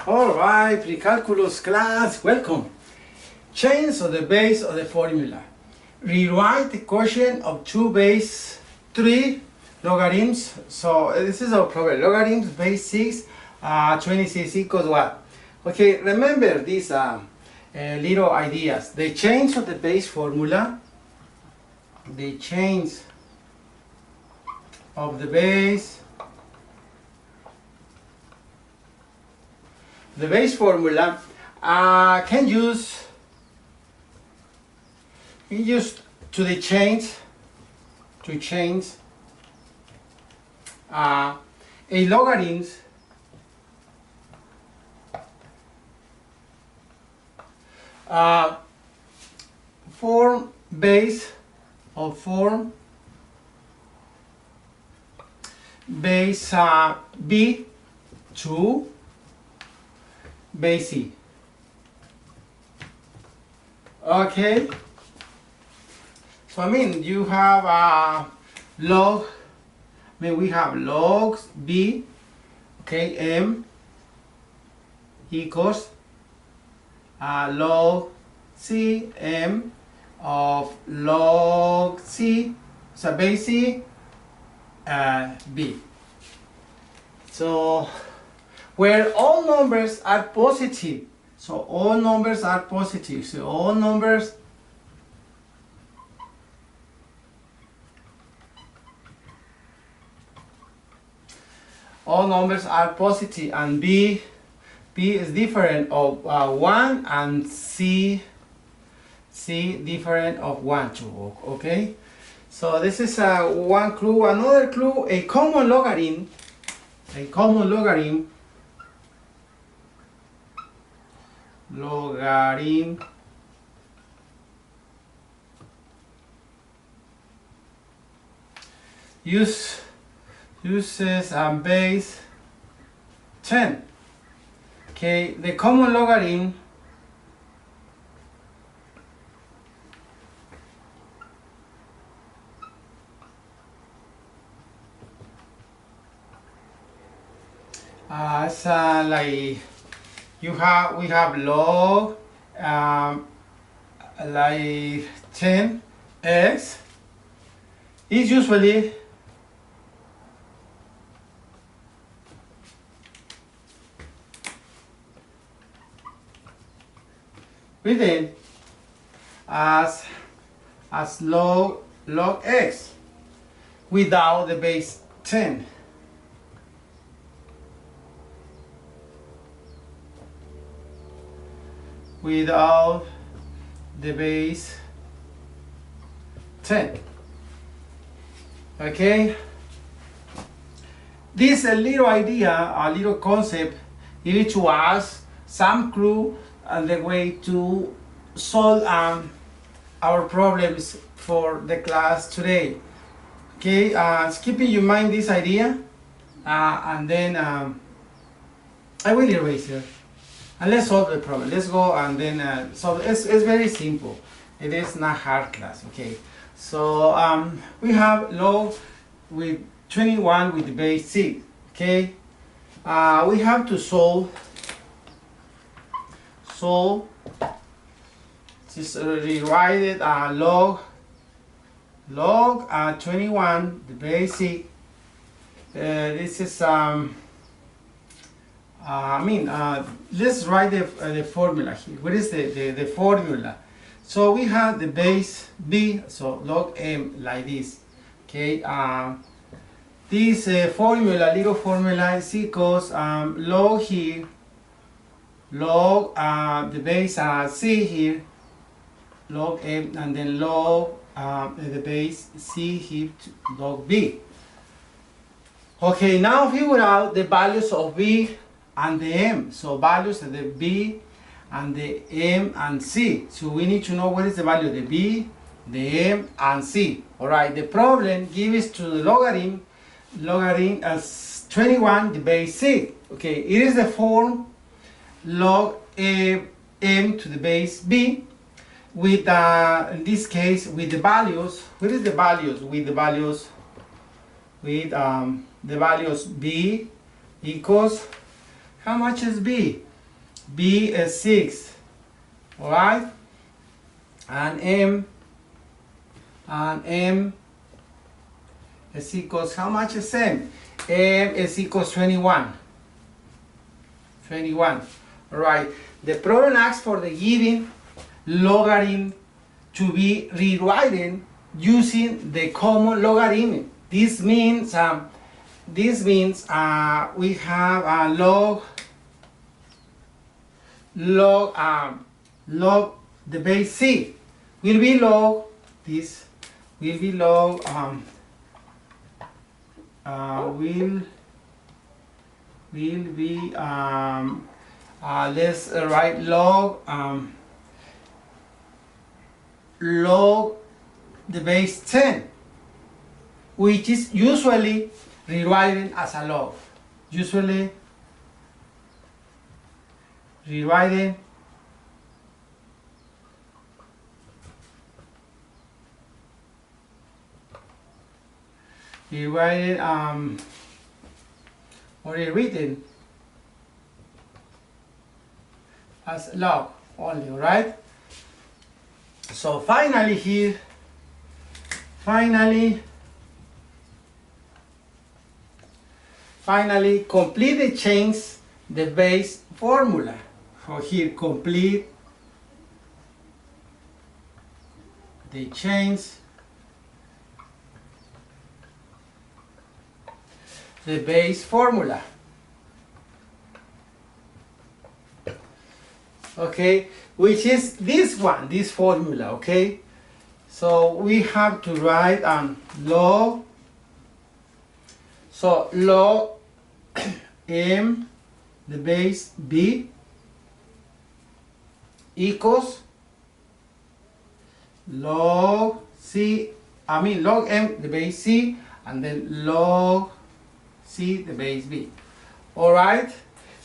Alright, Precalculus class, welcome. Change of the base of the formula. Rewrite the quotient of 2 base 3 logarithms. So this is our problem. Logarithms base 6, 26 equals what? Okay, remember these little ideas. The change of the base formula. The change of the base. The base formula can use to change a logarithms form base b to base c. Okay, so you have log, we have log b, okay, m equals log c m of log c, so base c b. So where all numbers are positive, so all numbers are positive, so all numbers are positive, and b is different of 1, and c different of 1 too. Okay, so this is one clue. Another clue, a common logarithm uses base 10. Okay, the common logarithm it's like we have log like 10x is usually written as log x without the base 10. Without the base 10. Okay, this little idea, a little concept, give to us some clue and the way to solve our problems for the class today. Okay, keeping in mind this idea, and then I will erase here. And let's solve the problem. Let's go and then solve. It's very simple. It is not hard class. Okay. So we have log with 21 with the base 6. Okay. We have to solve. Just rewrite it. Log 21 the base 6. This is let's write the formula here. What is the formula? So we have the base b, so log m like this. Okay, this little formula is equals log here, log the base c here, log m, and then log the base c here to log b. Okay, now figure out the values of b and the m. So values of the b and the m and c. So we need to know what is the value of the b, the m, and c. Alright, the problem gives to the logarithm as 21 the base 6. Okay, it is the form log m to the base b with in this case with the values. What is the values? With the values b equals, how much is b? B is 6. Alright? And M is equals, how much is M? M is equals 21. 21. Alright. The problem asks for the given logarithm to be rewritten using the common logarithm. This means we have a log the base c will be log, this will be log will be let's write log log the base 10, which is usually rewritten as a log. Usually rewritten or written as log only, right? So finally here, finally complete the change the base formula. So here complete the change the base formula. Okay, which is this one, this formula. Okay, so we have to write log, so log m the base b equals log c, log m the base c, and then log c the base b. All right,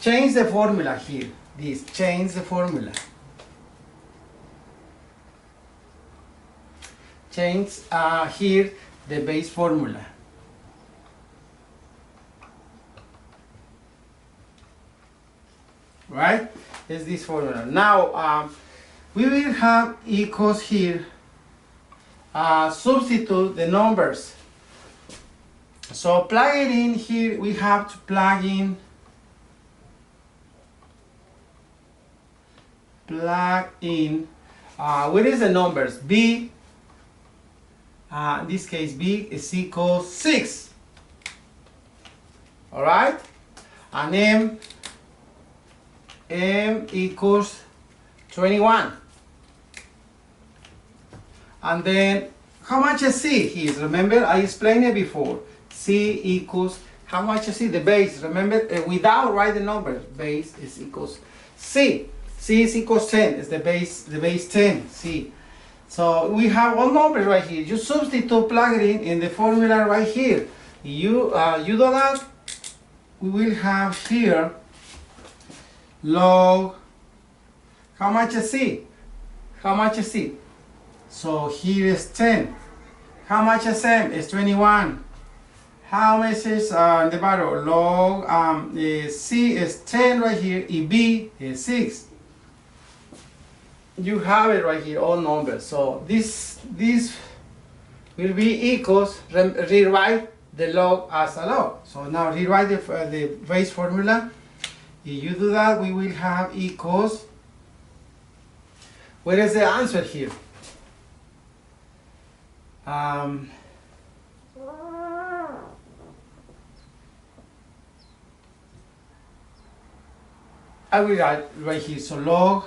change the formula here. This, change the formula. Change here the base formula. Right? Is this formula. Now we will have equals here. Substitute the numbers. So plug it in here. We have to plug in. What is the numbers? B, in this case B is equals 6. Alright? And M equals 21. And then how much is C here? Remember I explained it before. C equals, how much is C? The base. Remember, without writing the number, base is equals C. C is equals 10, is the base 10, C. So we have all numbers right here. You substitute, plug it in the formula right here. You do that, we will have here log, how much is C? How much is C? So here is 10. How much is M? Is 21. How much is the bottom? Log C is 10 right here, and B is 6. You have it right here, all numbers. So this will be equals, rewrite the log as a log. So now rewrite the base formula. If you do that, we will have equals, where is the answer here? I will write right here, so log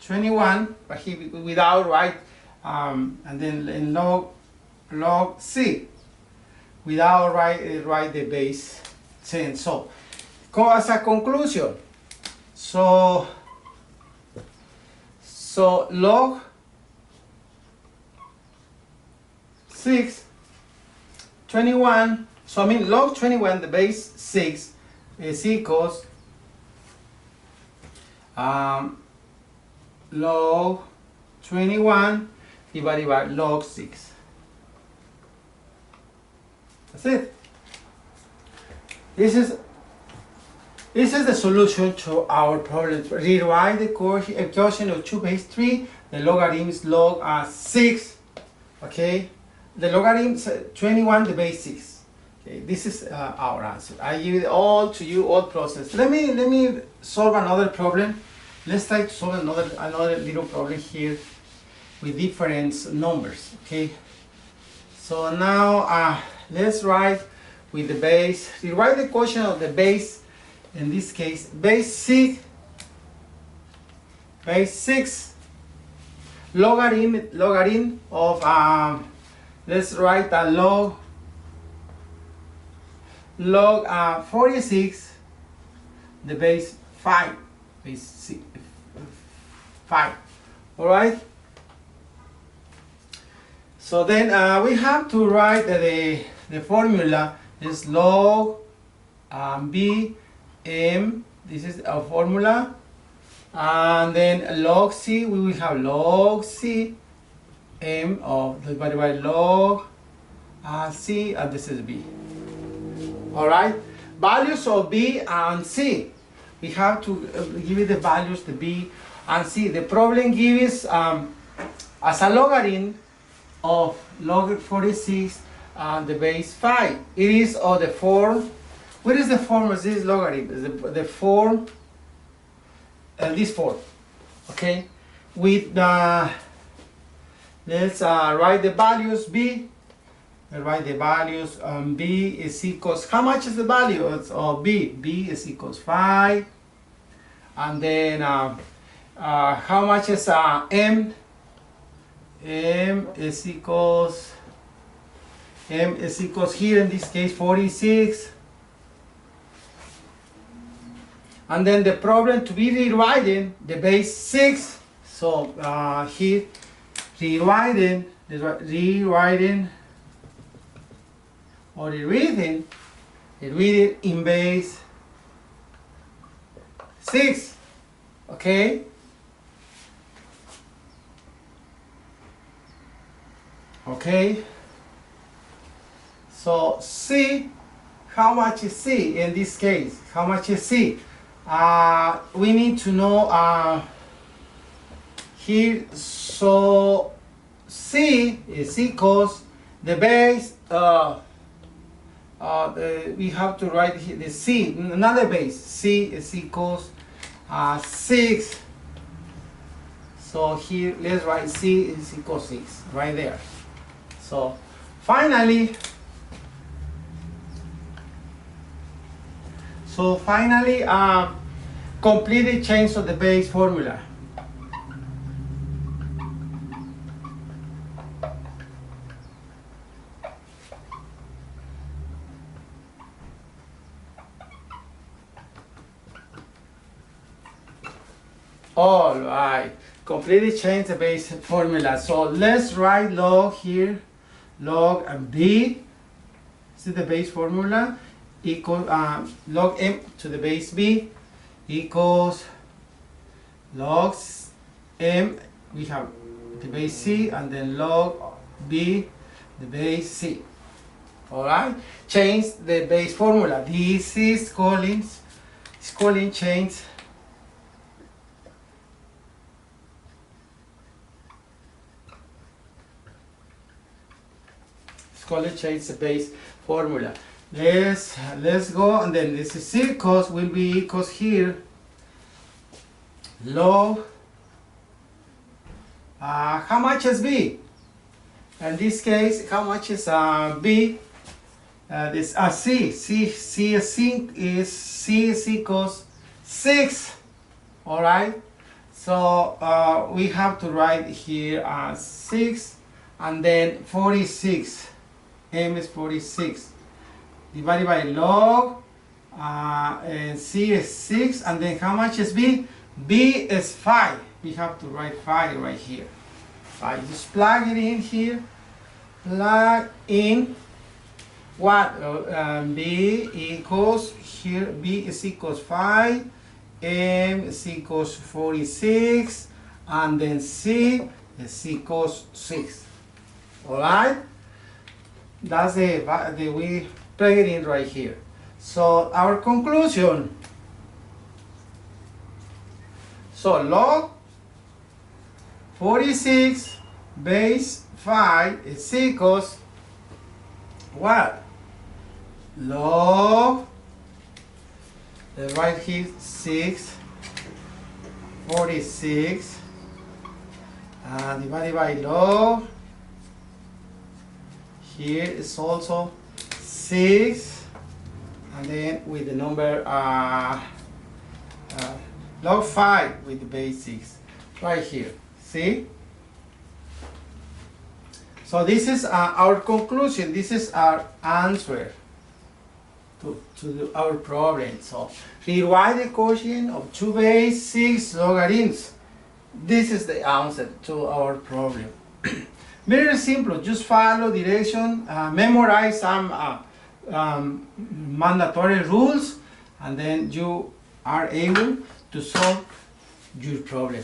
21, but here without right, and then in log C, without write the base 10. So as a conclusion, so log 6, 21, so log 21, the base 6 is equals log 21 divided by log 6. That's it. This is This is the solution to our problem. Rewrite the equation of 2 base 3. The logarithm is log 6. Okay. The logarithm is 21 the base 6. Okay. This is our answer. I give it all to you, all process. Let me solve another problem. Let's try to solve another little problem here with different numbers. Okay. So now let's write with the base. Rewrite the equation of the base. In this case, base 6, logarithm of, let's write a log 46, the base 5, base 5, all right? So then we have to write the formula is log b m, this is our formula, and then log c, we will have log c m of divided by log c, and this is b. All right, values of b and c, we have to give it the values, the b and c. The problem gives as a logarithm of log 46 and the base 5. It is of the form. What is the form of this logarithm? The form, this form, okay? With let's write the values b. Write the values b is equals, how much is the value of b? B is equals 5. And then how much is m? M is equals here in this case 46. And then the problem to be rewriting the base 6. So here rewriting or reading in base 6. Okay. Okay. So C, how much is C in this case? How much is C? We need to know here. So C is equals the base. We have to write here the C, another base. C is equals 6. So here let's write C is equals 6 right there. So finally, complete the change of the base formula. All right, completely change the base formula. So let's write log here, log b, this is the base formula, equal log m to the base b equals log m, we have the base c, and then log b, the base c. All right, change the base formula. This is calling change. Change the base formula. Let's go, and then this is equals will be equals here log how much is b? In this case, how much is b? This C is equals 6. All right. So we have to write here 6, and then 46. M is 46 divided by log and C is 6, and then how much is B? B is 5. We have to write 5 right here. I just plug it in here. Plug in what? B equals here. B is equals 5. M is equals 46, and then C is equals 6. All right. That's the we plug it in right here. So our conclusion So log 46 base 5 is equals what? Log, right here 6 46 divided by log, here is also 6, and then with the number log 5 with the base 6 right here. See? So this is our conclusion. This is our answer to our problem. So rewrite the quotient of 2 base 6 logarithms. This is the answer to our problem. Very simple. Just follow direction, memorize some mandatory rules, and then you are able to solve your problem.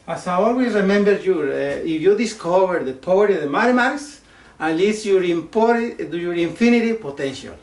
As I always remember, if you discover the power of the mathematics, at least your infinity potential.